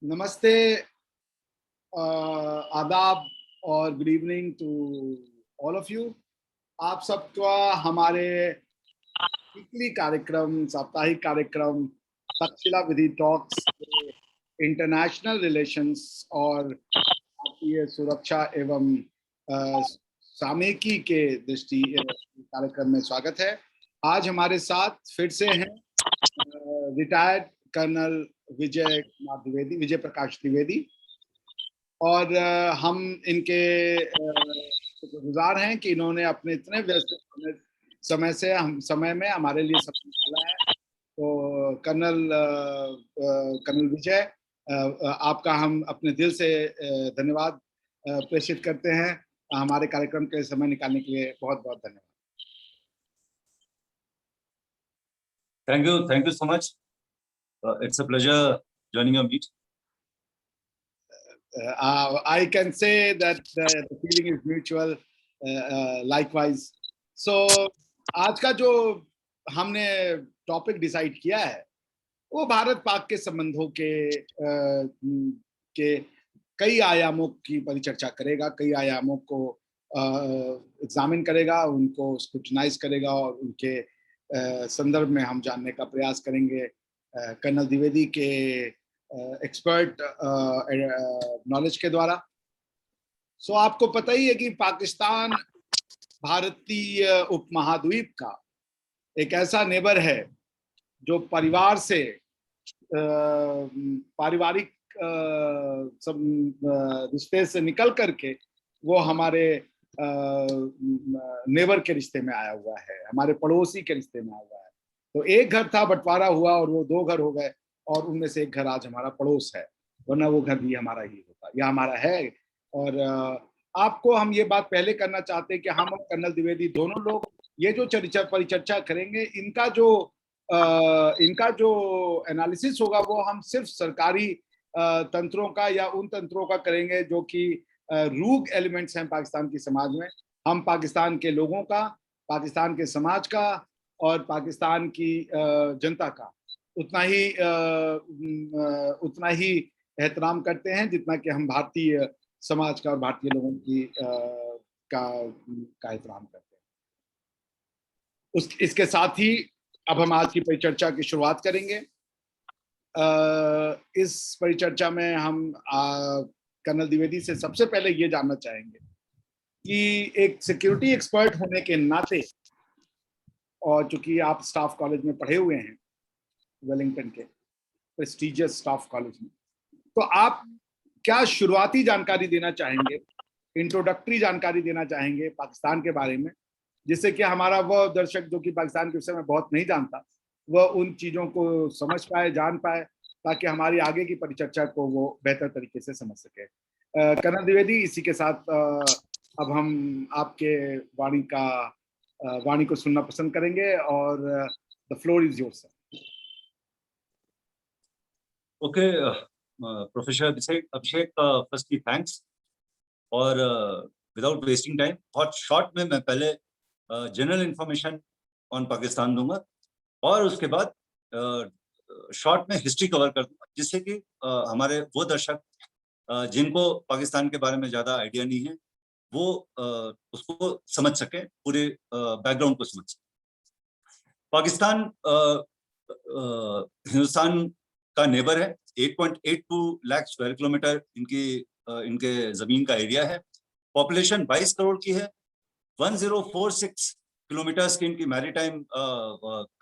नमस्ते, आदाब और good evening to all of you. आप सबका हमारे वीकली कार्यक्रम, साप्ताहिक कार्यक्रम Takshashila Vidhi talks international relations और भारतीय सुरक्षा एवं सामयिकी के दृष्टि कार्यक्रम में स्वागत है। आज हमारे साथ फिर से हैं रिटायर्ड कर्नल विजय प्रकाश द्विवेदी और हम इनके शुक्रगुजार हैं कि इन्होंने अपने इतने व्यस्त समय में हमारे लिए समय निकाला है। तो कर्नल विजय, आपका हम अपने दिल से धन्यवाद प्रेषित करते हैं। हमारे कार्यक्रम के समय निकालने के लिए बहुत बहुत धन्यवाद। Thank you so much. It's a pleasure joining your meet. I can say that the feeling is mutual. Likewise. So आज का जो हमने टॉपिक डिसाइड किया है वो भारत पाक के संबंधों के कई आयामों की परिचर्चा करेगा, कई आयामों को एग्जामिन करेगा, उनको स्क्रूटनाइज करेगा और उनके संदर्भ में हम जानने का प्रयास करेंगे कर्नल द्विवेदी के एक्सपर्ट नॉलेज के द्वारा। सो आपको पता ही है कि पाकिस्तान भारतीय उपमहाद्वीप का एक ऐसा नेबर है जो परिवार से पारिवारिक रिश्ते से निकल करके वो हमारे नेबर के रिश्ते में आया हुआ है, हमारे पड़ोसी के रिश्ते में आया हुआ है। तो एक घर था, बंटवारा हुआ और वो दो घर हो गए और उनमें से एक घर आज हमारा पड़ोस है, वरना वो घर भी हमारा ही होता, या हमारा है। और आपको हम ये बात पहले करना चाहते हैं कि हम और कर्नल द्विवेदी दोनों लोग ये जो परिचर्चा करेंगे, इनका जो एनालिसिस होगा वो हम सिर्फ सरकारी तंत्रों का या उन तंत्रों का करेंगे जो कि रूग एलिमेंट्स हैं पाकिस्तान की समाज में। हम पाकिस्तान के लोगों का, पाकिस्तान के समाज का और पाकिस्तान की जनता का उतना ही एहतराम करते हैं जितना कि हम भारतीय समाज का और भारतीय लोगों की का एहतराम करते हैं। इसके साथ ही अब हम आज की परिचर्चा की शुरुआत करेंगे। इस परिचर्चा में हम कर्नल द्विवेदी से सबसे पहले ये जानना चाहेंगे कि एक सिक्योरिटी एक्सपर्ट होने के नाते, और चूंकि आप स्टाफ कॉलेज में पढ़े हुए हैं, वेलिंगटन के प्रेस्टिजियस स्टाफ कॉलेज में, तो आप क्या शुरुआती जानकारी देना चाहेंगे, इंट्रोडक्टरी जानकारी देना चाहेंगे पाकिस्तान के बारे में, जिससे कि हमारा वह दर्शक जो कि पाकिस्तान के विषय में बहुत नहीं जानता वह उन चीज़ों को समझ पाए, जान पाए, ताकि हमारी आगे की परिचर्चा को वो बेहतर तरीके से समझ सके। कर्नल द्विवेदी, इसी के साथ अब हम आपके वाणी को सुनना पसंद करेंगे और the floor is yours. Okay, professor Abhishek, firstly thanks. और विदाउट वेस्टिंग टाइम, बहुत शॉर्ट में मैं पहले जनरल इंफॉर्मेशन ऑन पाकिस्तान दूंगा और उसके बाद शॉर्ट में हिस्ट्री कवर कर दूंगा, जिससे कि हमारे वो दर्शक जिनको पाकिस्तान के बारे में ज़्यादा आइडिया नहीं है वो उसको समझ सके, पूरे बैकग्राउंड को समझ सके। पाकिस्तान हिंदुस्तान का नेबर है। 8.82 लाख स्क्वायर किलोमीटर इनके जमीन का एरिया है। पॉपुलेशन 22 करोड़ की है। 1046 किलोमीटर्स की इनकी मैरीटाइम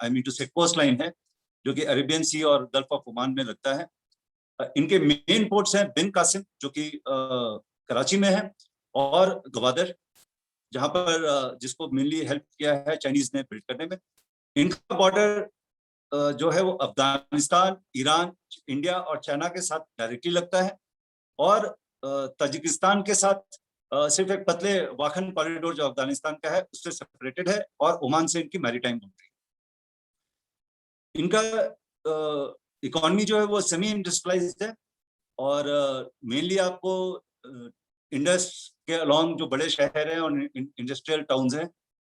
आई मीन टू से कोस्ट लाइन है, जो कि अरेबियन सी और गल्फ ऑफ ओमान में लगता है। इनके मेन पोर्ट्स हैं बिन कासिम, जो कि कराची में है, और गवादर, जहां पर जिसको मेनली हेल्प किया है चाइनीज ने बिल्ड करने में। इनका बॉर्डर जो है वो अफगानिस्तान, ईरान, इंडिया और चाइना के साथ डायरेक्टली लगता है, और ताजिकिस्तान के साथ सिर्फ एक पतले वाखन कॉरिडोर जो अफगानिस्तान का है उससे सेपरेटेड है, और ओमान से इनकी मैरीटाइम बाउंड्री। इनका इकोनॉमी जो है वो सेमी इंडस्ट्रियलाइज्ड है, और मेनली आपको इंडस के अलोंग जो बड़े शहर हैं और इंडस्ट्रियल टाउन्स हैं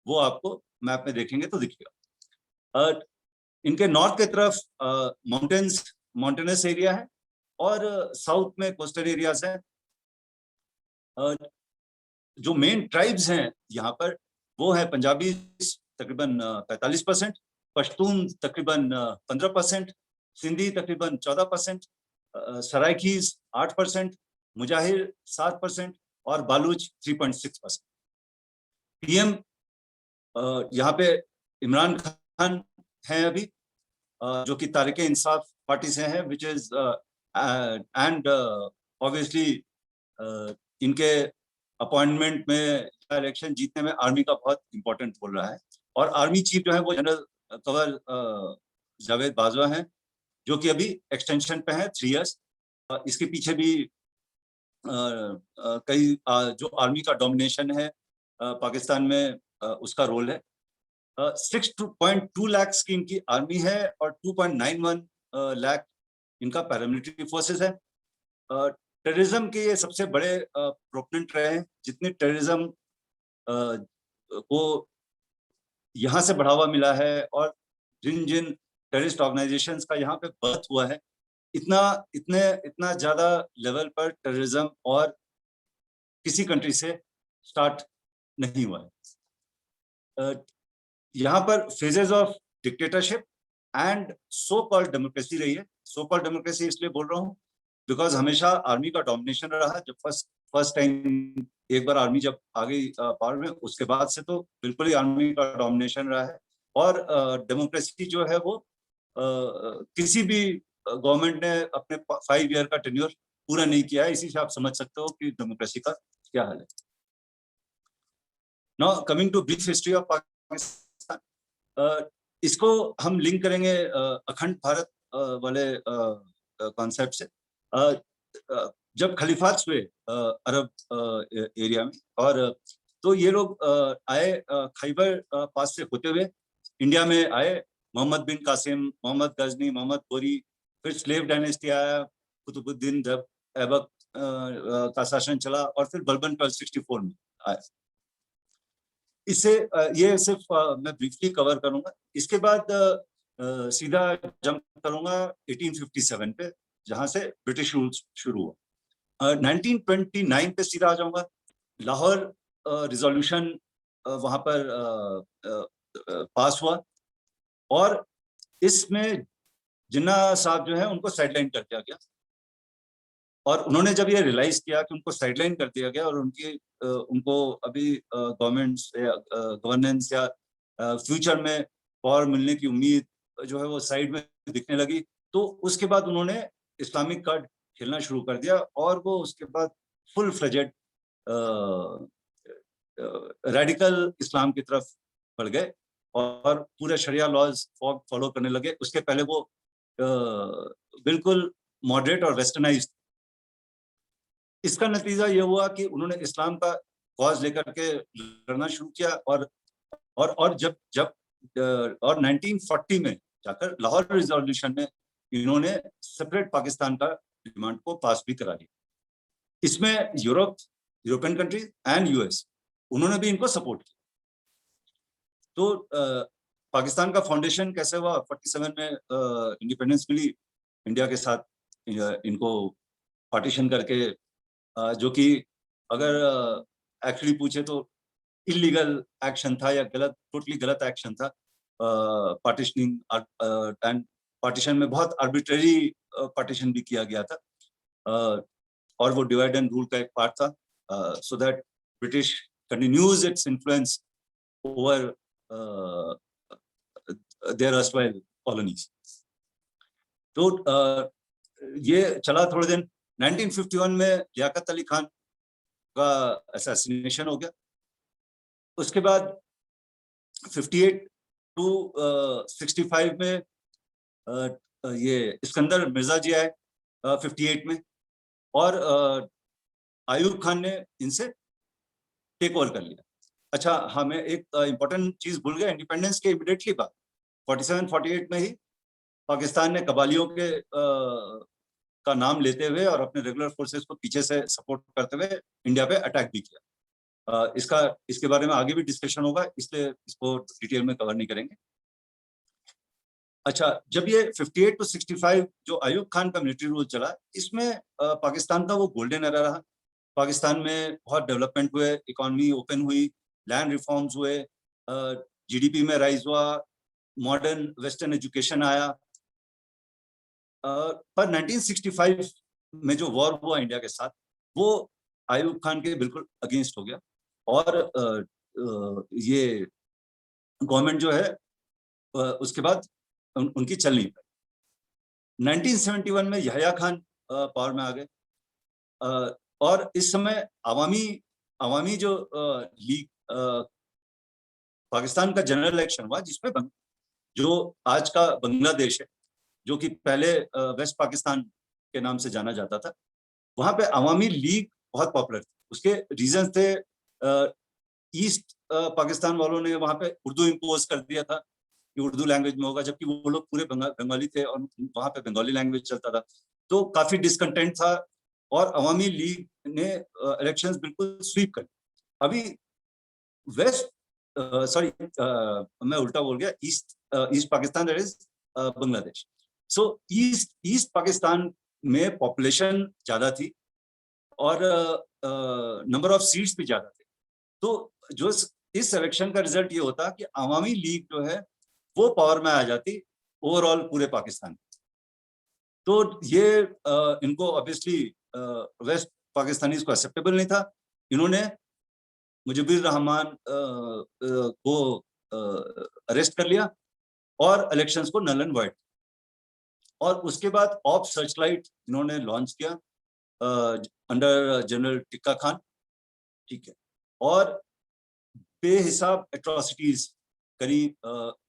वो आपको मैप में देखेंगे तो दिखेगा। इनके नॉर्थ की तरफ माउंटेनस एरिया है, और साउथ में कोस्टल एरियाज हैं। जो मेन ट्राइब्स हैं यहाँ पर वो है पंजाबी तकरीबन 45%, पश्तून तकरीबन 15%, सिंधी तकरीबन 14%, सराइकीज 8%, मुजाहिर 7% और बालूच 3.6%। पीएम यहाँ पे इमरान खान हैं अभी, जो कि तारिक इंसाफ पार्टी से हैं, विच इज एंड ऑब्वियसली इनके अपॉइंटमेंट में, इलेक्शन जीतने में आर्मी का बहुत इंपॉर्टेंट रोल रहा है। और आर्मी चीफ जो है वो जनरल कंवर जावेद बाजवा हैं, जो कि अभी एक्सटेंशन पे हैं 3 years। इसके पीछे भी कई जो आर्मी का डोमिनेशन है पाकिस्तान में, उसका रोल है। 6.2 लाख की इनकी आर्मी है और 2.91 लाख इनका पैरामिलिट्री फोर्सेस है। टेररिज्म के ये सबसे बड़े प्रोपोनेंट रहे हैं। जितने टेररिज्म को यहाँ से बढ़ावा मिला है और जिन जिन टेररिस्ट ऑर्गेनाइजेशंस का यहाँ पे बर्थ हुआ है, इतना ज्यादा लेवल पर टेररिज्म और किसी कंट्री से स्टार्ट नहीं हुआ है। यहाँ पर phases of dictatorship and so called democracy रही है। सो कॉल्ड डेमोक्रेसी इसलिए बोल रहा हूँ बिकॉज हमेशा आर्मी का डोमिनेशन रहा। जब फर्स्ट टाइम एक बार आर्मी जब आ गई पावर में, उसके बाद से तो बिल्कुल ही आर्मी का डोमिनेशन रहा है। और डेमोक्रेसी जो है वो किसी भी गवर्नमेंट ने अपने 5 year का टेन्योर पूरा नहीं किया है। इसी से आप समझ सकते हो कि डेमोक्रेसी का क्या हाल है। Now coming to brief history of Pakistan, इसको हम लिंक करेंगे अखंड भारत वाले कॉन्सेप्ट से। जब खलीफात हुए अरब एरिया में, और तो ये लोग आए खैबर पास से होते हुए इंडिया में आए। मोहम्मद बिन कासिम, मोहम्मद गजनी, मोहम्मद गोरी, फिर स्लेव डायनेस्टी आया, कुतुबुद्दीन ऐबक का शासन चला, और फिर बलबन 1264 में आया। इससे ये सिर्फ मैं ब्रीफली कवर करूंगा। इसके बाद सीधा जंप करूंगा 1857 पे, जहां से ब्रिटिश रूल शुरू हुआ। 1929 पे सीधा आ जाऊंगा। लाहौर रिजोल्यूशन वहां पर पास हुआ, और इसमें जिन्ना साहब जो है उनको साइडलाइन कर दिया गया। और उन्होंने जब ये रियलाइज किया कि उनको साइडलाइन कर दिया गया और उनको अभी गवर्नेंस या फ्यूचर में पावर मिलने की उम्मीद जो है वो साइड में दिखने लगी, तो उसके बाद उन्होंने इस्लामिक कार्ड खेलना शुरू कर दिया। और वो उसके बाद फुल फ्लेजेड रेडिकल इस्लाम की तरफ बढ़ गए और पूरे शरिया लॉज फॉलो करने लगे। उसके पहले वो बिल्कुल मॉडरेट और वेस्टर्नाइज्ड। इसका नतीजा ये हुआ कि उन्होंने इस्लाम का कॉज लेकर के लड़ना शुरू किया। और जब 1940 में जाकर लाहौर रिजोल्यूशन में इन्होंने सेपरेट पाकिस्तान का डिमांड को पास भी करा दिया। इसमें यूरोपियन कंट्रीज एंड यूएस, उन्होंने भी इनको सपोर्ट किया। तो पाकिस्तान का फाउंडेशन कैसे हुआ? 47 में इंडिपेंडेंस मिली इंडिया के साथ, इनको पार्टीशन करके, जो कि अगर एक्चुअली पूछे तो इलीगल एक्शन था या टोटली गलत एक्शन था। पार्टीशनिंग एंड पार्टीशन में बहुत आर्बिट्रेरी पार्टीशन भी किया गया था, और वो डिवाइड एंड रूल का एक पार्ट था, so that British continues its influence over their erstwhile colonies. तो ये चला थोड़े दिन। 1951 में लियाकत अली खान का असैसिनेशन हो गया। उसके बाद 58 to 65 में ये इस्कंदर मिर्जा जी आए 58 में, और आयूब खान ने इनसे टेक ओवर कर लिया। अच्छा हाँ, मैं एक इम्पोर्टेंट चीज भूल गया। इंडिपेंडेंस के इमीडिएटली बाद 47-48 में ही पाकिस्तान ने कबालियों के का नाम लेते हुए और अपने रेगुलर फोर्सेस को पीछे से सपोर्ट करते हुए इंडिया पे अटैक भी किया। इसके बारे में आगे भी डिस्कशन होगा, इसलिए इसको डिटेल में कवर नहीं करेंगे। अच्छा, जब ये 58 to 65 जो अयूब खान का मिलिट्री रूल चला, इसमें पाकिस्तान का वो गोल्डन एरा रहा। पाकिस्तान में बहुत डेवलपमेंट हुए, इकोनॉमी ओपन हुई, लैंड रिफॉर्म्स हुए, जीडीपी में राइज हुआ, मॉडर्न वेस्टर्न एजुकेशन आया। पर 1965 में जो वॉर हुआ इंडिया के साथ, वो अयूब खान के बिल्कुल अगेंस्ट हो गया और ये गवर्नमेंट जो है उसके बाद उनकी चल नहीं पाई। 1971 में यहया खान पावर में आ गए और इस समय अवामी जो लीग पाकिस्तान का जनरल इलेक्शन हुआ, जिसमें जो आज का बांग्लादेश है, जो कि पहले वेस्ट पाकिस्तान के नाम से जाना जाता था, वहां पे अवामी लीग बहुत पॉपुलर थी। उसके रीजन थे, ईस्ट पाकिस्तान वालों ने वहां पे उर्दू इम्पोज कर दिया था कि उर्दू लैंग्वेज में होगा, जबकि वो लोग पूरे बंगाली थे और वहां पे बंगाली लैंग्वेज चलता था, तो काफी डिसकंटेंट था और अवामी लीग ने इलेक्शंस बिल्कुल स्वीप कर। अभी वेस्ट सॉरी मैं उल्टा बोल गया, east Pakistan, that is Bangladesh. So east Pakistan में पॉपुलेशन ज्यादा थी और नंबर ऑफ सीट्स भी ज्यादा थे। तो जो इस इलेक्शन का रिजल्ट ये होता कि अवामी लीग जो है वो पावर में आ जाती ओवरऑल पूरे पाकिस्तान। तो ये इनको ऑब्वियसली वेस्ट पाकिस्तानी को एक्सेप्टेबल नहीं था। इन्होंने मुजीबुर रहमान को अरेस्ट कर लिया और इलेक्शंस को नल एंड वाइड, और उसके बाद ऑप सर्चलाइट इन्होंने लॉन्च किया अंडर जनरल टिक्का खान, ठीक है, और बेहिसाब एट्रोसिटीज करी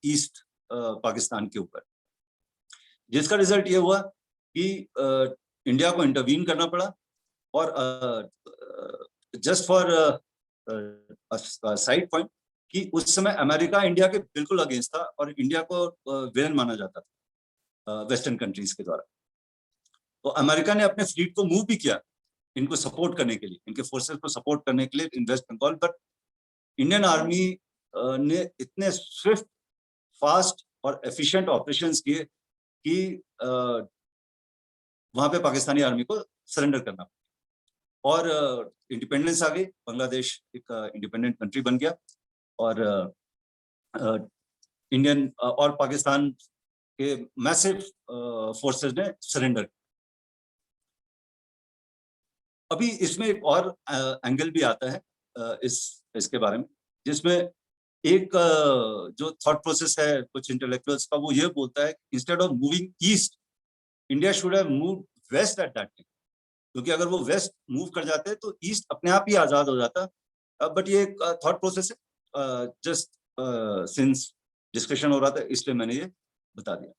ईस्ट पाकिस्तान के ऊपर, जिसका रिजल्ट ये हुआ कि इंडिया को इंटरवीन करना पड़ा। और जस्ट फॉर साइड पॉइंट कि उस समय अमेरिका इंडिया के बिल्कुल अगेंस्ट था और इंडिया को विलेन माना जाता था वेस्टर्न कंट्रीज के द्वारा। तो अमेरिका ने अपने फ्लीट को मूव भी किया इनको सपोर्ट करने के लिए, इनके फोर्सेस को सपोर्ट करने के लिए in West Bengal, but Indian army ने इतने स्विफ्ट, फास्ट और एफिशिएंट ऑपरेशंस किए कि वहां पे पाकिस्तानी आर्मी को सरेंडर करना पड़ा और इंडिपेंडेंस आ गई। बांग्लादेश एक इंडिपेंडेंट कंट्री बन गया और इंडियन और पाकिस्तान के मैसिव फोर्सेस ने सरेंडर। अभी इसमें एक और एंगल भी आता है इसके बारे में, जिसमें एक जो थॉट प्रोसेस है कुछ इंटेलेक्चुअल्स का, वो ये बोलता है instead of moving east, India should have moved west at that time, क्योंकि अगर वो वेस्ट मूव कर जाते तो ईस्ट अपने आप ही आजाद हो जाता। बट ये थॉट प्रोसेस है, जस्ट सिंस डिस्कशन हो रहा था इसलिए मैंने ये बता दिया।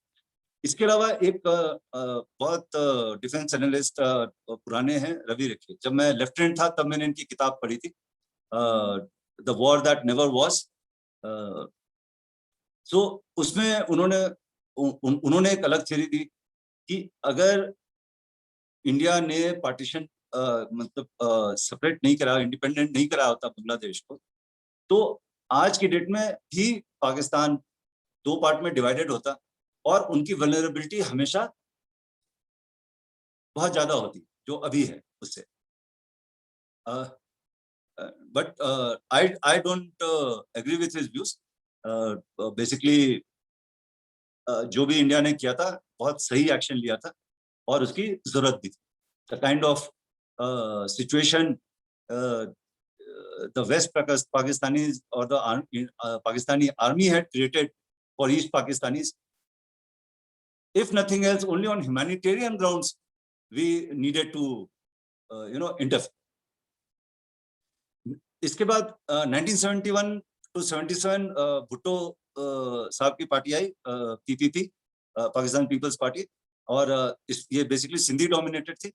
इसके अलावा एक बहुत डिफेंस एनालिस्ट पुराने हैं, रवि रेखे। जब मैं लेफ्टिनेंट था तब मैंने इनकी किताब पढ़ी थी, the war that never was. So उसमें उन्होंने एक अलग थ्योरी दी कि अगर इंडिया ने पार्टीशन मतलब सेपरेट नहीं करा, इंडिपेंडेंट नहीं करा होता बांग्लादेश को, तो आज की डेट में भी पाकिस्तान दो पार्ट में डिवाइडेड होता और उनकी वल्नरेबिलिटी हमेशा बहुत ज्यादा होती जो अभी है उससे। But I don't agree with his views. Basically जो भी इंडिया ने किया था बहुत सही एक्शन लिया था और उसकी जरूरत भी थी। The kind of situation the West Pakistanis or the Pakistani army had created for East Pakistanis, if nothing else, only on humanitarian grounds we needed to interfere. इसके बाद 1971 to 77 भुट्टो साहब की पार्टी आई, पीपीपी, पाकिस्तान पीपल्स पार्टी, और ये basically Sindhi dominated थी।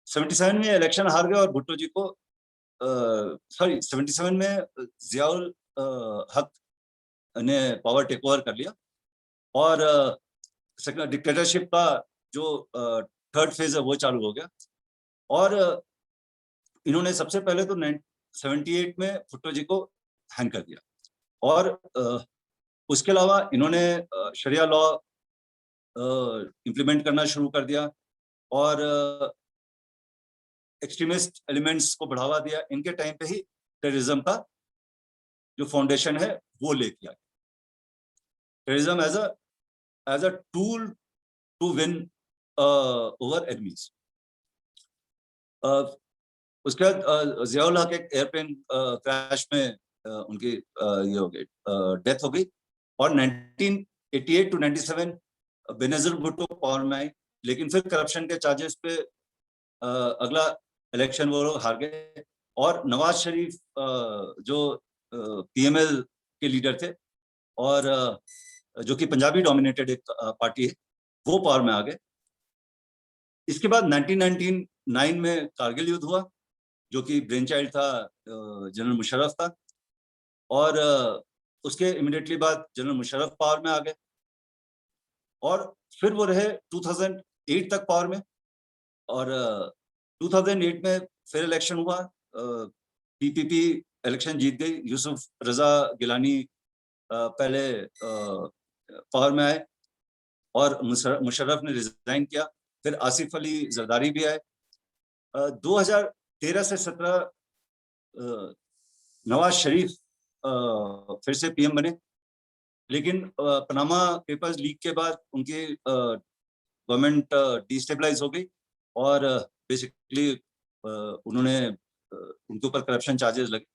77 में election हार गए और भुट्टो जी को 77 में जियाउल हक ने पावर टेक ओवर कर लिया और डिक्टेटरशिप का जो थर्ड फेज है वो चालू हो गया। और इन्होंने सबसे पहले तो 78 में भुट्टो जी को हैंग कर दिया और उसके अलावा इन्होंने शरिया लॉ इम्प्लीमेंट करना शुरू कर दिया और एक्सट्रीमिस्ट एलिमेंट्स को बढ़ावा दिया। इनके टाइम पे ही टेररिज्म का जो फाउंडेशन है वो ले किया। Terrorism as a tool to win over enemies. उसके बाद जियाउल हक एक एयरप्लेन क्रैश में उनकी ये हो गई, डेथ हो गई। और 1988 टू 97 बेनजीर भुट्टो पावर में आई, लेकिन फिर करप्शन के चार्जेस पे अगला इलेक्शन वो लोग हार गए। और नवाज शरीफ जो पीएमएल के लीडर थे और जो कि पंजाबी डोमिनेटेड एक पार्टी है, वो पावर में आ गए। इसके बाद 1999 में कारगिल युद्ध हुआ, जो कि ब्रेन चाइल्ड था जनरल मुशर्रफ था। और उसके इमीडिएटली बाद जनरल मुशर्रफ पावर में आ गए और फिर वो रहे 2008 तक पावर में। और 2008 में फिर इलेक्शन हुआ, पीपीपी इलेक्शन जीत गई, यूसुफ रजा गिलानी पहले पावर में आए और मुशर्रफ ने रिजाइन किया। फिर आसिफ अली जरदारी भी आए। 2013 से 17 नवाज शरीफ फिर से पीएम बने, लेकिन पनामा पेपर्स लीक के बाद उनकी गवर्नमेंट डिस्टेबलाइज हो गई और बेसिकली उन्होंने उनके ऊपर करप्शन चार्जेस लगे।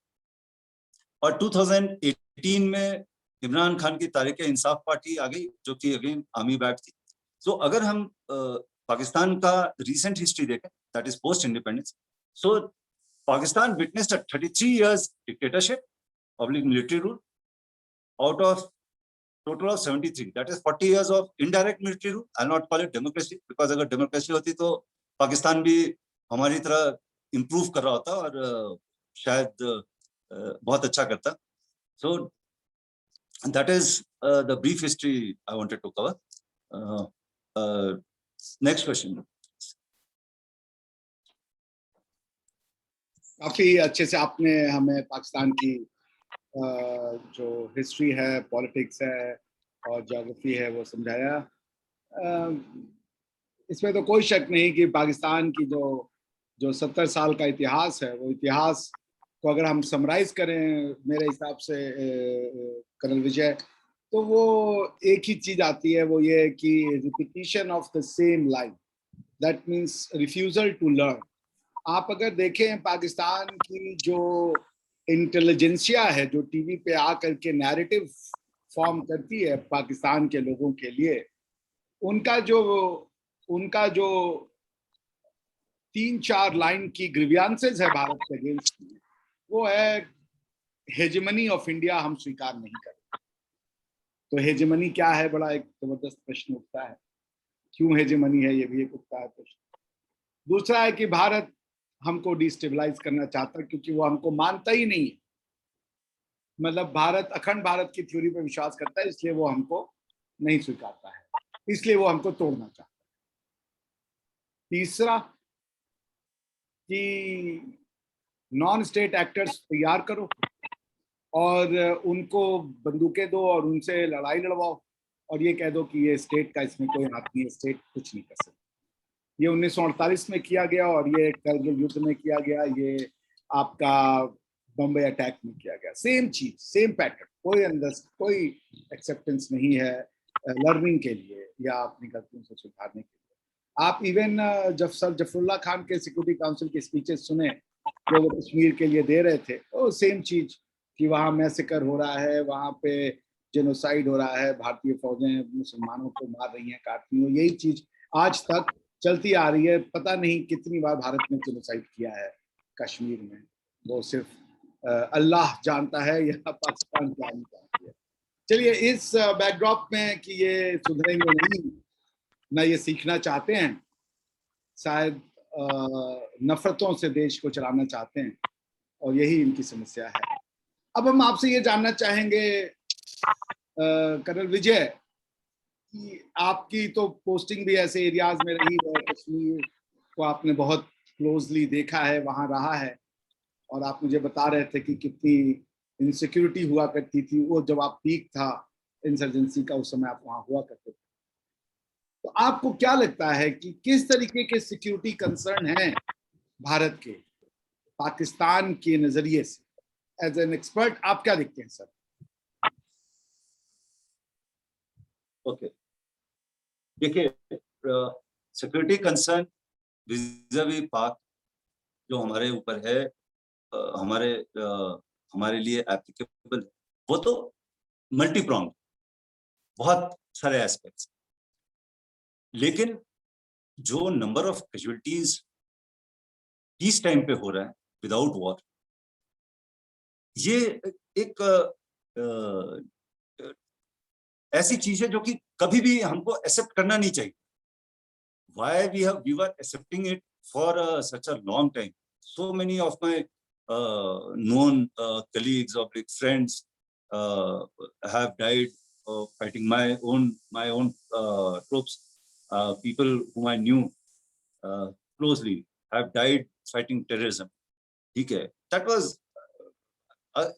और 2018 में इमरान खान की तारीख इंसाफ पार्टी आ गई, जो कि अगेन आर्मी बैक थी। तो अगर हम पाकिस्तान का रीसेंट हिस्ट्री देखें, that is post independence, so Pakistan witnessed 33 years dictatorship, public military rule, out of total of 73, that is 40 years of indirect military rule. I'll not call it democracy, because अगर democracy होती तो पाकिस्तान भी हमारी तरह improve कर रहा होता और शायद बहुत अच्छा करता। So that is the brief history I wanted to cover. Next question. काफी अच्छे से आपने हमें पाकिस्तान की जो हिस्ट्री है, पॉलिटिक्स है और ज्योग्राफी है वो समझाया। इसमें तो कोई शक नहीं कि पाकिस्तान की जो 70 साल का इतिहास है, वो इतिहास को अगर हम समराइज करें मेरे हिसाब से कर्नल विजय, तो वो एक ही चीज आती है, वो ये कि repetition of the same line, that means refusal to learn. आप अगर देखें पाकिस्तान की जो इंटेलिजेंसिया है, जो टीवी पे आकर के नैरेटिव फॉर्म करती है पाकिस्तान के लोगों के लिए, उनका जो 3-4 लाइन की ग्रीवियंसेस है भारत के अगेंस्ट, वो है हेजेमनी ऑफ इंडिया हम स्वीकार नहीं करते। तो हेजेमनी क्या है, बड़ा एक जबरदस्त प्रश्न उठता है। क्यों हेजेमनी है, ये भी एक उठता है प्रश्न। दूसरा है कि भारत हमको डिस्टेबलाइज करना चाहता है, क्योंकि वो हमको मानता ही नहीं है। मतलब भारत अखंड भारत की थ्योरी पे विश्वास करता है, इसलिए वो हमको नहीं स्वीकारता है, इसलिए वो हमको तोड़ना चाहता है। तीसरा कि नॉन स्टेट एक्टर्स तैयार करो और उनको बंदूकें दो और उनसे लड़ाई लड़वाओ और ये कह दो कि ये स्टेट का इसमें कोई हाथ नहीं है, स्टेट कुछ नहीं कर सकती। ये 1948 में किया गया और ये कारगिल युद्ध में किया गया, ये आपका बम्बई अटैक में किया गया। सेम चीज, सेम पैटर्न, कोई अंदर कोई एक्सेप्टेंस नहीं है लर्निंग के लिए या अपनी गलतियों से सुधारने के लिए। आप इवन जब सर जफरुल्लाह खान के सिक्योरिटी काउंसिल के स्पीचेस सुने जो वो कश्मीर के लिए दे रहे थे, वो सेम चीज कि वहाँ मैसेकर हो रहा है, वहाँ पे जेनोसाइड हो रहा है, भारतीय फौजें मुसलमानों को मार रही हैं, काट रही हैं, यही चीज आज तक चलती आ रही है। पता नहीं कितनी बार भारत ने जेनोसाइड किया है कश्मीर में, वो सिर्फ अल्लाह जानता है या पाकिस्तान जानती है। चलिए, इस बैकड्रॉप में कि ये सुधरेंगे नहीं, ना ये सीखना चाहते हैं, शायद नफरतों से देश को चलाना चाहते हैं और यही इनकी समस्या है। अब हम आपसे ये जानना चाहेंगे कर्नल विजय कि आपकी तो पोस्टिंग भी ऐसे एरियाज में रही है, कश्मीर को आपने बहुत क्लोजली देखा है, वहाँ रहा है, और आप मुझे बता रहे थे कि कितनी इनसिक्योरिटी हुआ करती थी वो जब आप पीक था इंसर्जेंसी का, उस समय आप वहां हुआ करते थे। तो आपको क्या लगता है कि किस तरीके के सिक्योरिटी कंसर्न हैं भारत के पाकिस्तान के नजरिए से? एज एन एक्सपर्ट आप क्या देखते हैं सर? ओके, देखिए, सिक्योरिटी कंसर्न विज़ावी पाक जो हमारे ऊपर है, हमारे लिए एप्लीकेबल, वो तो मल्टी प्रॉन्ग, बहुत सारे एस्पेक्ट्स। लेकिन जो number of casualties peace time पे हो रहा है विदाउट वॉर, ये एक ऐसी चीज है जो कि कभी भी हमको एक्सेप्ट करना नहीं चाहिए। Why we were accepting it for such a long time? So many of my known colleagues or friends have died fighting my own troops. People whom I knew closely have died fighting terrorism. Okay, that was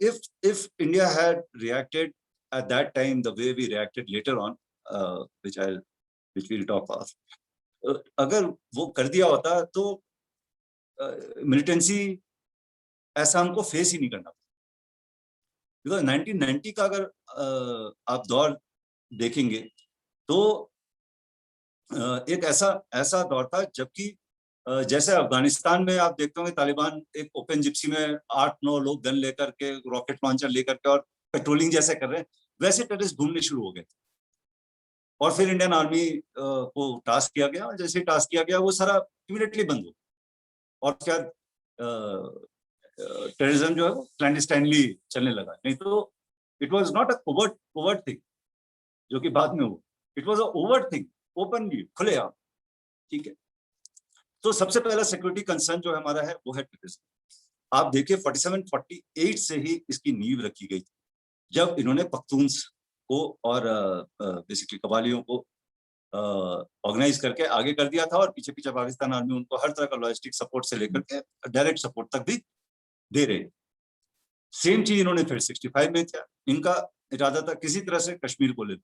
if India had reacted at that time the way we reacted later on, which we'll talk of. अगर वो कर दिया होता तो militancy ऐसा हमको face ही नहीं करना। बिकॉज 1990 का अगर आप दौर देखेंगे तो एक ऐसा दौर था जबकि जैसे अफगानिस्तान में आप देखते होंगे तालिबान एक ओपन जिप्सी में 8-9 लोग गन लेकर के, रॉकेट लॉन्चर लेकर के और पेट्रोलिंग जैसे कर रहे हैं, वैसे टेररिस्ट घूमने शुरू हो गए थे। और फिर इंडियन आर्मी को टास्क किया गया, और जैसे टास्क किया गया वो सारा इमीडिएटली बंद हो, और क्या टेररिज्म जो है वो क्लैंडस्टाइनली चलने लगा। नहीं तो it was not a covert thing जो कि बाद में हो, it was a overt thing, openly, खुलेआम। ठीक है, तो सबसे पहला सिक्योरिटी कंसर्न जो हमारा है वो है टेररिज्म। आप देखिए 47-48 से ही इसकी नींव रखी गई, जब इन्होंने पख्तून्स को और बेसिकली कबालियों को ऑर्गेनाइज करके आगे कर दिया था, और पीछे पीछे पाकिस्तान आर्मी उनको हर तरह का लॉजिस्टिक सपोर्ट से लेकर के डायरेक्ट सपोर्ट तक भी दे रहे। सेम चीज इन्होंने फिर 65 में किया। इनका इरादा था किसी तरह से कश्मीर को ले,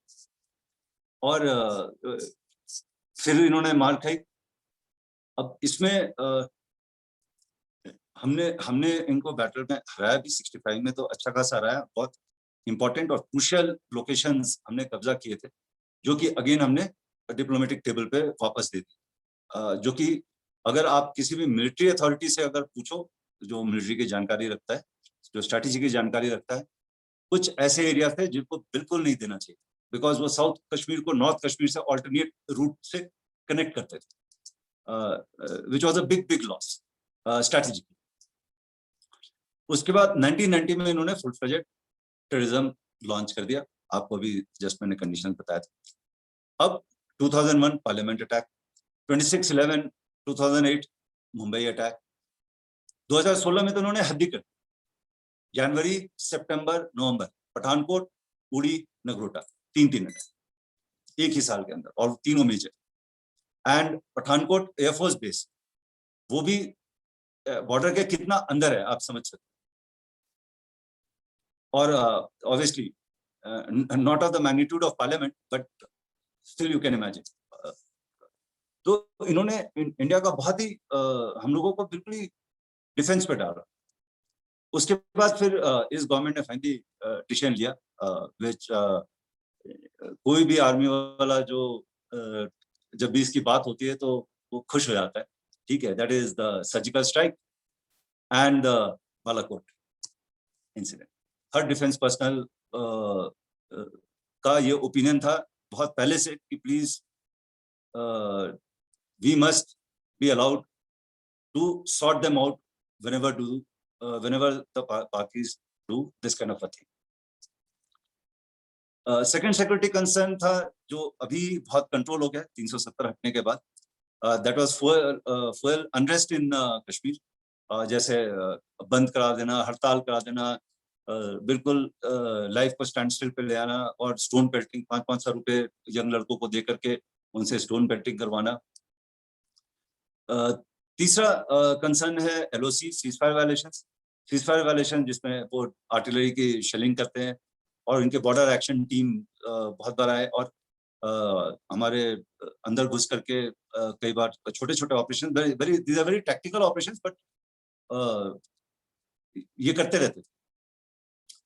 और फिर इन्होंने मार खाई। अब इसमें हमने इनको बैटल में हराया भी, 65 में तो अच्छा खासा हराया। बहुत इंपॉर्टेंट और क्रूशियल लोकेशंस हमने कब्जा किए थे, जो कि अगेन हमने डिप्लोमेटिक टेबल पे वापस दे दी। जो कि अगर आप किसी भी मिलिट्री अथॉरिटी से अगर पूछो, जो मिलिट्री की जानकारी रखता है, जो स्ट्रैटेजी की जानकारी रखता है, कुछ ऐसे एरिया थे जिनको बिल्कुल नहीं देना चाहिए, बिकॉज वो साउथ कश्मीर को नॉर्थ कश्मीर से ऑल्टरनेट रूट से कनेक्ट करते थे, which was a big loss strategy. उसके बाद 1990 में इन्होंने फुल फ्लेजेड टेररिज्म लॉन्च कर दिया। आपको अभी जस्ट मैंने कंडीशन बताया था। अब 2001 पार्लियामेंट अटैक, 26/11 2008 मुंबई अटैक, 2016 में तो उन्होंने हद ही कर, जनवरी, सितंबर, नवंबर, पठानकोट, उड़ी, नगरोटा, तीन अटैक एक ही साल के अंदर, और तीनों major. And Pathankot air force base, वो भी बॉर्डर के कितना अंदर है आप समझ सकते। और obviously not of the magnitude of parliament, but still you can imagine. तो इन्होंने इंडिया का बहुत ही हम लोगों को बिल्कुल ही डिफेंस पे डाला। उसके बाद फिर इस गवर्नमेंट ने फाइनली डिसीजन लिया, विच कोई भी आर्मी वाला जो जब भी इसकी बात होती है तो वो खुश हो जाता है। ठीक है, that is the surgical strike and the Balakot incident. हर डिफेंस पर्सनल का ये ओपिनियन था बहुत पहले से कि please we must be allowed to sort them out whenever the Pakis do this kind of a thing. Second security concern था जो अभी बहुत कंट्रोल हो गया 370 हटने के बाद, that was fuel unrest in Kashmir. जैसे बंद करा देना, हड़ताल करा देना, बिल्कुल लाइफ को स्टैंड स्टिल पे ले आना, और स्टोन पेल्टिंग 500 रुपए यंग लड़कों को दे करके उनसे स्टोन पेल्टिंग करवाना। तीसरा कंसर्न है LOC, सीज फायर वायलेशन, जिसमें वो आर्टिलरी की शेलिंग करते हैं, और इनके बॉर्डर एक्शन टीम बहुत बड़ा है, और हमारे अंदर घुस करके कई बार छोटे छोटे operation, these are very tactical operations, but ये करते रहते थे।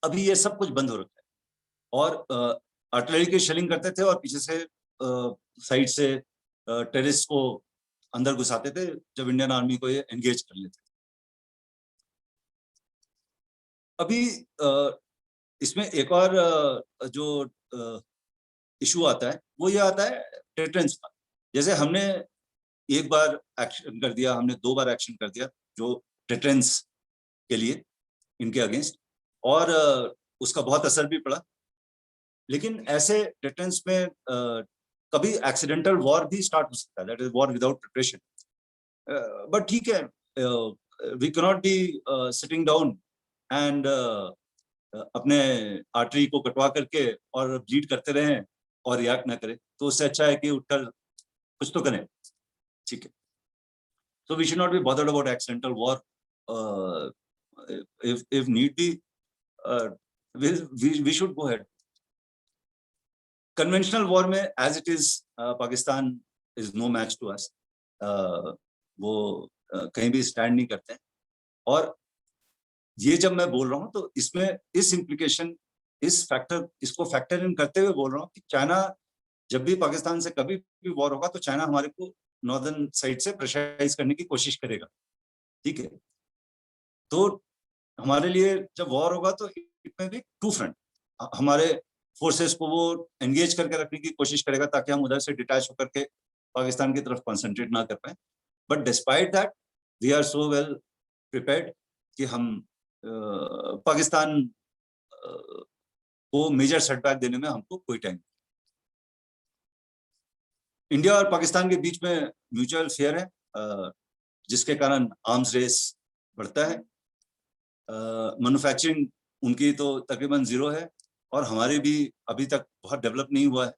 अभी ये सब कुछ बंद हो रखा है, और आर्टिलरी की शेलिंग करते थे और पीछे से साइड से टेररिस्ट को अंदर घुसाते थे जब इंडियन आर्मी को ये एंगेज कर लेते थे। अभी इसमें एक और जो इशू आता है वो ये आता है डिटरेंस का। जैसे हमने एक बार एक्शन कर दिया, हमने 2 बार एक्शन कर दिया जो डिटरेंस के लिए इनके अगेंस्ट, और उसका बहुत असर भी पड़ा। लेकिन ऐसे डिफेंस में कभी एक्सीडेंटल वॉर भी स्टार्ट हो सकता है, that is war without preparation. But ठीक है, we can not be sitting down and अपने आर्टरी को कटवा करके और ब्लीड करते रहें और रिएक्ट ना करें। तो उससे अच्छा है कि उठकर कुछ तो करें, ठीक है। So we should not be bothered about accidental war. If need be, we should go ahead. Conventional war में as it is, Pakistan is no match to us. वो कहीं भी स्टैंड नहीं करते हैं। और ये जब मैं बोल रहा हूँ तो इसमें इस इम्प्लीकेशन, इस फैक्टर, इसको फैक्टर इन करते हुए बोल रहा हूँ कि चाइना जब भी पाकिस्तान से कभी भी वॉर होगा तो चाइना हमारे को नॉर्दर्न साइड से प्रेशराइज करने की कोशिश करेगा, ठीक है। तो हमारे लिए जब वॉर होगा तो इट में भी टू फ्रंट, हमारे फोर्सेस को वो एंगेज करके रखने की कोशिश करेगा ताकि हम उधर से डिटैच होकर के पाकिस्तान की तरफ कंसंट्रेट ना कर पाए। But despite that we are so well prepared कि हम पाकिस्तान को मेजर सेटबैक देने में हमको कोई टाइम। इंडिया और पाकिस्तान के बीच में म्यूचुअल फेयर है, जिसके कारण आर्म्स रेस बढ़ता है। मैन्युफैक्चरिंग उनकी तो तकरीबन जीरो है और हमारी भी अभी तक बहुत डेवलप नहीं हुआ है।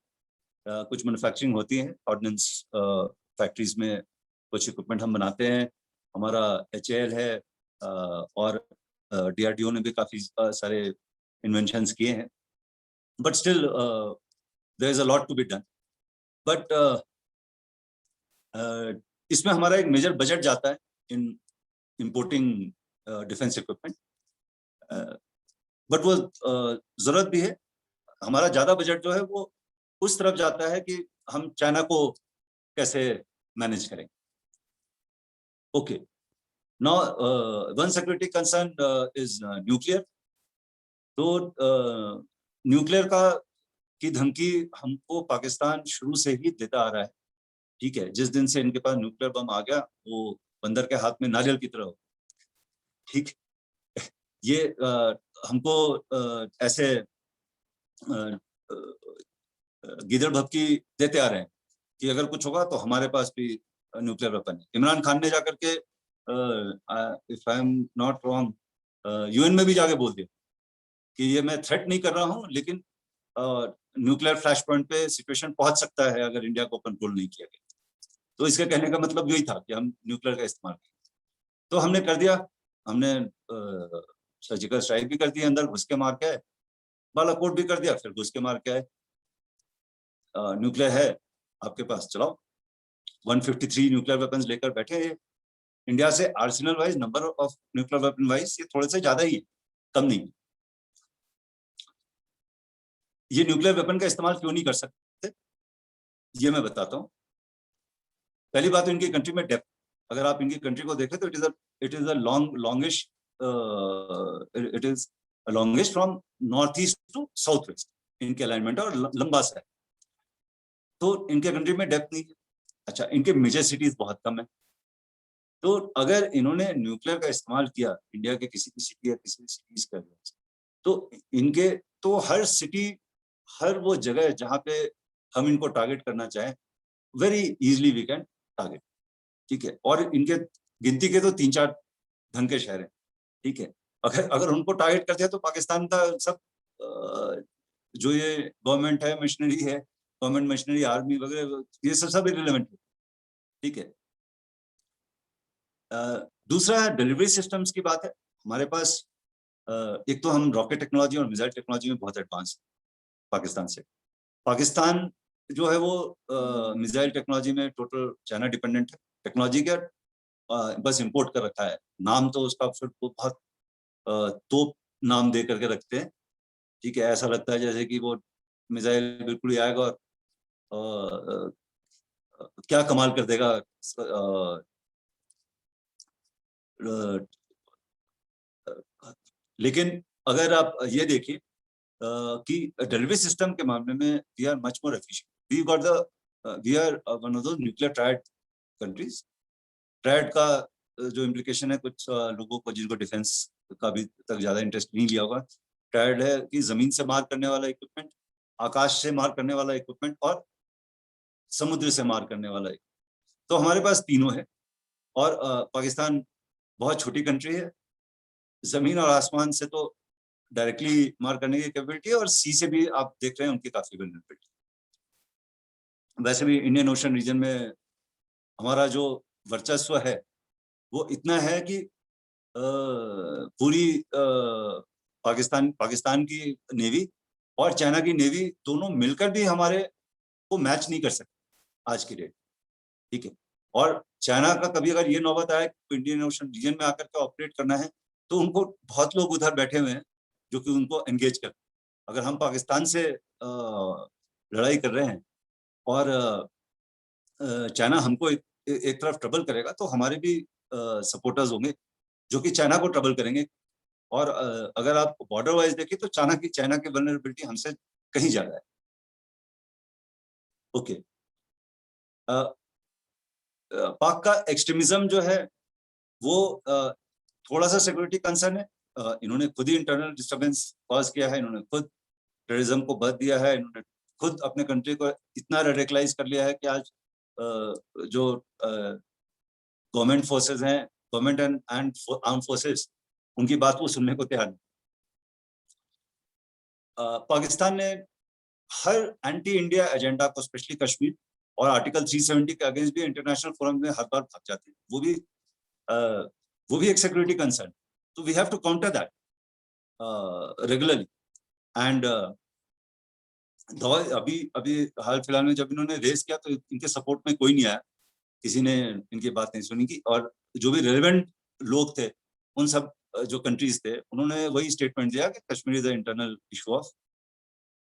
कुछ मैन्युफैक्चरिंग होती है, ऑर्डिनेंस फैक्ट्रीज में कुछ इक्विपमेंट हम बनाते हैं, हमारा HAL है, और DRDO ने भी काफी सारे इन्वेंशंस किए हैं। But still there is a lot to be done. But इसमें हमारा एक मेजर बजट जाता है in importing defence equipment, but वो जरूरत भी है। हमारा ज्यादा बजट जो है वो उस तरफ जाता है कि हम चाइना को कैसे मैनेज करें। Okay, now one security concern is nuclear. तो न्यूक्लियर की धमकी हमको पाकिस्तान शुरू से ही देता आ रहा है, ठीक है। जिस दिन से इनके पास न्यूक्लियर बम आ गया वो बंदर के हाथ में नारियल की तरह हो, ठीक। ये हमको ऐसे गिदड़ भपकी देते आ रहे हैं कि अगर कुछ होगा तो हमारे पास भी न्यूक्लियर वेपन है। इमरान खान ने जाकर के if I am not wrong UN में भी जाके बोल दिया कि ये मैं थ्रेट नहीं कर रहा हूँ, लेकिन न्यूक्लियर फ्लैश पॉइंट पे सिचुएशन पहुंच सकता है अगर इंडिया को कंट्रोल नहीं किया गया। तो इसके कहने का मतलब यही था कि हम न्यूक्लियर का इस्तेमाल करें। तो हमने कर दिया, हमने सर्जिकल स्ट्राइक भी कर दी, अंदर घुस के मार के आए, बालाकोट भी कर दिया, फिर घुस के मार के आए। न्यूक्लियर है आपके पास, चलाओ। 153 न्यूक्लियर वेपन्स लेकर बैठे हैं इंडिया से। Arsenal wise, number of nuclear weapon wise ये थोड़े से ज्यादा ही है, कम नहीं। ये न्यूक्लियर वेपन का इस्तेमाल क्यों नहीं कर सकते ये मैं बताता हूँ। पहली बात तो इनकी कंट्री में डेप्थ, अगर आप इनकी कंट्री को देखें तो it is longest from north east to south west इनके अलाइनमेंट, और लंबा सा है। तो इनके कंट्री में डेप्थ नहीं है। अच्छा, इनके मेजर सिटीज बहुत कम है। तो अगर इन्होंने न्यूक्लियर का इस्तेमाल किया इंडिया के किसी भी सिटी या किसी भी सिटीज का, तो इनके तो हर सिटी, हर वो जगह जहाँ पे हम इनको टारगेट करना चाहें, very easily we can target, ठीक है। और इनके गिनती के तो 3-4 ढंग के शहर हैं, ठीक है। अगर उनको टारगेट करते हैं तो पाकिस्तान का सब जो ये गवर्नमेंट है, मशीनरी है, गवर्नमेंट मशीनरी, आर्मी वगैरह, ये सब इररिलेवेंट है, ठीक है। दूसरा डिलीवरी सिस्टम्स की बात है। हमारे पास एक तो हम रॉकेट टेक्नोलॉजी और मिसाइल टेक्नोलॉजी में बहुत एडवांस पाकिस्तान से। पाकिस्तान जो है वो मिसाइल टेक्नोलॉजी में टोटल चाइना डिपेंडेंट है। टेक्नोलॉजी क्या बस इंपोर्ट कर रखा है, नाम तो उसका फिर वो बहुत तोप नाम दे करके रखते हैं। ठीक है, ऐसा लगता है जैसे कि वो मिसाइल बिल्कुल ही आएगा और क्या कमाल कर देगा। लेकिन अगर आप ये देखिए कि डिलीवरी सिस्टम के मामले में we are much more efficient. We are one of the nuclear triad countries. Triad का जो इम्प्लीकेशन है कुछ लोगों को जिनको डिफेंस का भी तक ज्यादा इंटरेस्ट नहीं लिया होगा, ट्रायड है कि जमीन से मार करने वाला इक्विपमेंट, आकाश से मार करने वाला इक्विपमेंट और समुद्र से मार करने वाला। तो हमारे पास तीनों है। और पाकिस्तान बहुत छोटी कंट्री है, जमीन और आसमान से तो डायरेक्टली मार करने की कैपेबिलिटी है, और सी से भी आप देख रहे हैं उनकी काफी वल्नरेबिलिटी। वैसे भी इंडियन ओशन रीजन में हमारा जो वर्चस्व है वो इतना है कि पूरी पाकिस्तान की नेवी और चाइना की नेवी दोनों मिलकर भी हमारे को मैच नहीं कर सकते आज की डेट। ठीक है, और चाइना का कभी अगर ये नौबत आए तो इंडियन ओशन रीजन में आकर के ऑपरेट करना है तो उनको बहुत लोग उधर बैठे हुए हैं जो कि उनको एंगेज करते हैं। अगर हम पाकिस्तान से लड़ाई कर रहे हैं और चाइना हमको एक तरफ ट्रबल करेगा तो हमारे भी सपोर्टर्स होंगे जो कि चाइना को ट्रबल करेंगे। और अगर आप बॉर्डर वाइज देखिए तो चाइना की वल्नरेबिलिटी हमसे कहीं ज्यादा है। ओके, पाक का एक्सट्रीमिज्म जो है वो थोड़ा सा सिक्योरिटी कंसर्न है। इन्होंने खुद ही इंटरनल डिस्टर्बेंस कॉज किया है, इन्होंने खुद टेररिज्म को बध दिया है, इन्होंने खुद अपने कंट्री को इतना रेडिकलाइज कर लिया है कि आज जो गवर्नमेंट फोर्सेस हैं, गवर्नमेंट एंड आर्म फोर्सेस, उनकी बात वो सुनने को तैयार नहीं। पाकिस्तान ने हर एंटी इंडिया एजेंडा को, स्पेशली कश्मीर और आर्टिकल 370 के अगेंस्ट भी इंटरनेशनल फोरम में हर बार भाग जाते हैं। वो भी एक सिक्योरिटी कंसर्न। तो we have to counter that regularly. And अभी अभी हाल फिलहाल में जब इन्होंने रेस किया तो इनके सपोर्ट में कोई नहीं आया, किसी ने इनकी बात नहीं सुनी की। और जो भी रेलेवेंट लोग थे उन सब जो कंट्रीज थे उन्होंने वही स्टेटमेंट दिया कि Kashmir is the internal issue of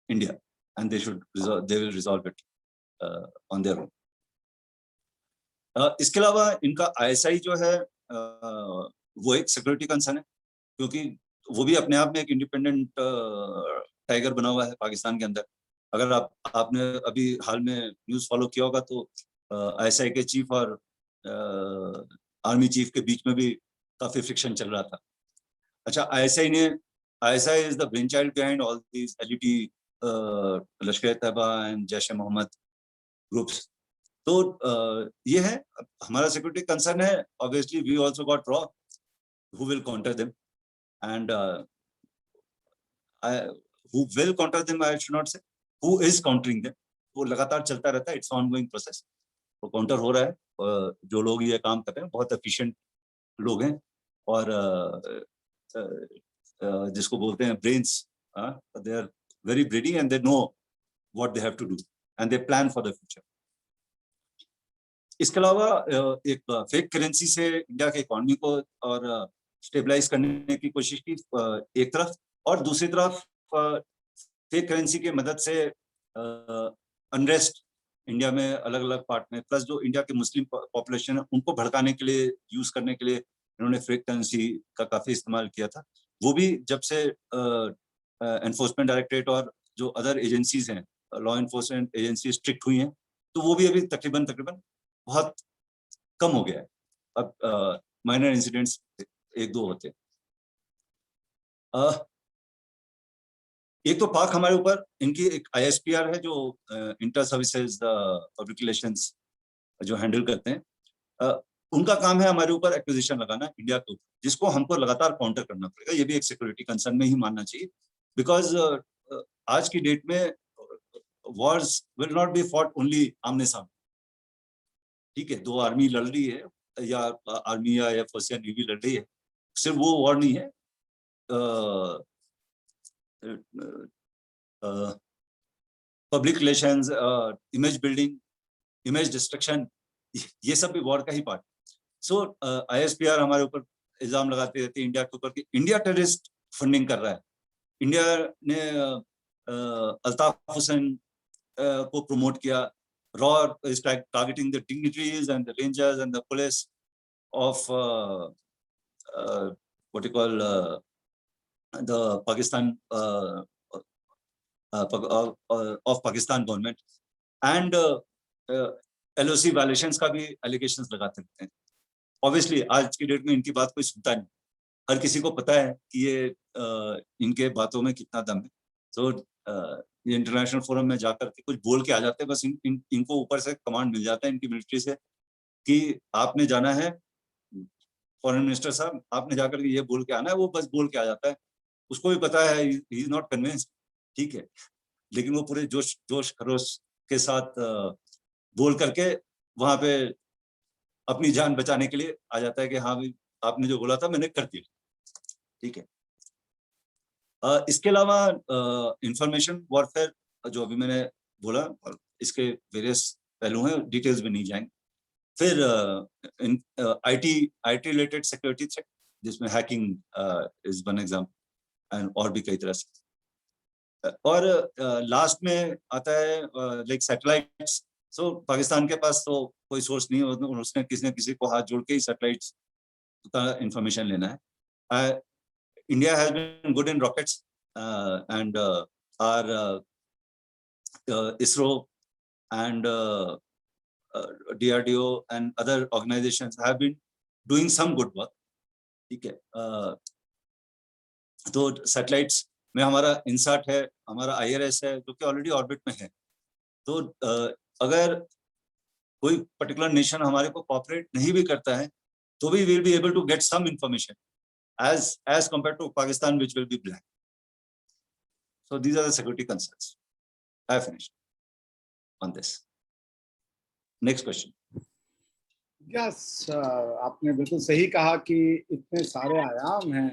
India and they will resolve it on their own. इसके अलावा इनका आईएसआई जो है वो एक सिक्योरिटी कंसर्न है, क्योंकि वो भी अपने आप में एक इंडिपेंडेंट टाइगर बना हुआ है पाकिस्तान के अंदर। अगर आपने अभी हाल में न्यूज़ फॉलो किया होगा तो आईएसआई के चीफ और आर्मी चीफ के बीच में भी काफी फ्रिक्शन चल रहा था। अच्छा, ISI is the brainchild behind all these LET, Lashkar Taiba and Jaish e Mohammed groups. तो ये है हमारा सिक्योरिटी कंसर्न है। ऑब्वियसली वी आल्सो गॉट रॉ who will counter them, and who will counter them, I should not say, who is countering them. वो लगातार चलता रहता है, इट्स ऑनगोइंग प्रोसेस। वो काउंटर हो रहा है। जो लोग ये काम कर रहे हैं बहुत एफिशिएंट लोग हैं, और जिसको बोलते हैं brains, they are very brainy and they know what they have to do and they plan for the future. इसके अलावा एक फेक करेंसी से इंडिया के इकोनॉमी को और स्टेबलाइज करने की कोशिश की एक तरफ, और दूसरी तरफ फेक करेंसी की मदद से अनरेस्ट इंडिया में अलग अलग पार्ट में, प्लस जो इंडिया के मुस्लिम पॉपुलेशन है उनको भड़काने के लिए, यूज करने के लिए इन्होंने फेक करेंसी का काफी इस्तेमाल किया था। वो भी जब से एनफोर्समेंट डायरेक्टरेट और जो अदर एजेंसीज हैं, लॉ एनफोर्समेंट एजेंसी स्ट्रिक्ट हुई हैं, तो वो भी अभी तकरीबन बहुत कम हो गया है। अब माइनर इंसिडेंट्स एक दो होते हैं। एक तो पाक हमारे ऊपर, इनकी एक आईएसपीआर है जो इंटर सर्विसेज पब्लिक रिलेशंस जो हैंडल करते हैं। उनका काम है हमारे ऊपर एक्विजिशन लगाना इंडिया के ऊपर, जिसको हमको लगातार काउंटर करना पड़ेगा। ये भी एक सिक्योरिटी कंसर्न में ही मानना चाहिए, बिकॉज आज की डेट में Wars will not be fought only आमने सामने। ठीक है, दो आर्मी लड़ रही है या आर्मी या एयरफोर्स या नेवी लड़ रही है, सिर्फ वो वॉर नहीं है। Public relations, image building, image destruction, ये सब भी वॉर का ही पार्ट। सो ISPR हमारे ऊपर इल्जाम लगाते रहते हैं इंडिया के ऊपर कि इंडिया टेररिस्ट फंडिंग कर रहा है। इंडिया ने अल्ताफ हुसैन को प्रमोट किया। Raw is targeting the dignitaries and the rangers and the police of what you call the Pakistan of Pakistan government and LOC violations का भी allegations लगाते रहते हैं। Obviously आज की डेट में इनकी बात कोई सुनता नहीं, हर किसी को पता है कि ये इनके बातों में कितना दम है। तो ये इंटरनेशनल फोरम में जाकर के कुछ बोल के आ जाते हैं, बस इनको ऊपर से कमांड मिल जाता है इनकी मिलिट्री से कि आपने जाना है, फॉरेन मिनिस्टर साहब आपने जाकर के ये बोल के आना है। वो बस बोल के आ जाता है, उसको भी पता है ही इज नॉट कन्विंस्ड, ठीक है, लेकिन वो पूरे जोश खरोश के साथ बोल करके वहां पे अपनी जान बचाने के लिए आ जाता है कि हाँ भाई आपने जो बोला था मैंने कर दिया, ठीक है। इसके अलावा इंफॉर्मेशन वॉरफेयर जो अभी मैंने बोला, और इसके वेरियस पहलू हैं, डिटेल्स में नहीं जाएंगे। फिर IT रिलेटेड सिक्योरिटी थ्रेट, जिसमें hacking is one example, and और भी कई तरह से। और लास्ट में आता है लाइक सैटेलाइट्स। सो पाकिस्तान के पास तो कोई सोर्स नहीं है, उसने किसी न किसी को हाथ जोड़ के ही सैटेलाइट्स का इंफॉर्मेशन लेना है। India has been good in rockets and our ISRO and DRDO and other organizations have been doing some good work, ठीक है। तो सैटेलाइट्स में हमारा INSAT है, हमारा IRS है, जो कि ऑलरेडी ऑर्बिट में है। तो अगर कोई पर्टिकुलर नेशन हमारे को कोऑपरेट नहीं भी करता है तो भी will be able to get some information as compared to Pakistan, which will be blank. So these are the security concerns. I have finished on this. Next question. Yes, आपने बिल्कुल सही कहा कि इतने सारे आयाम हैं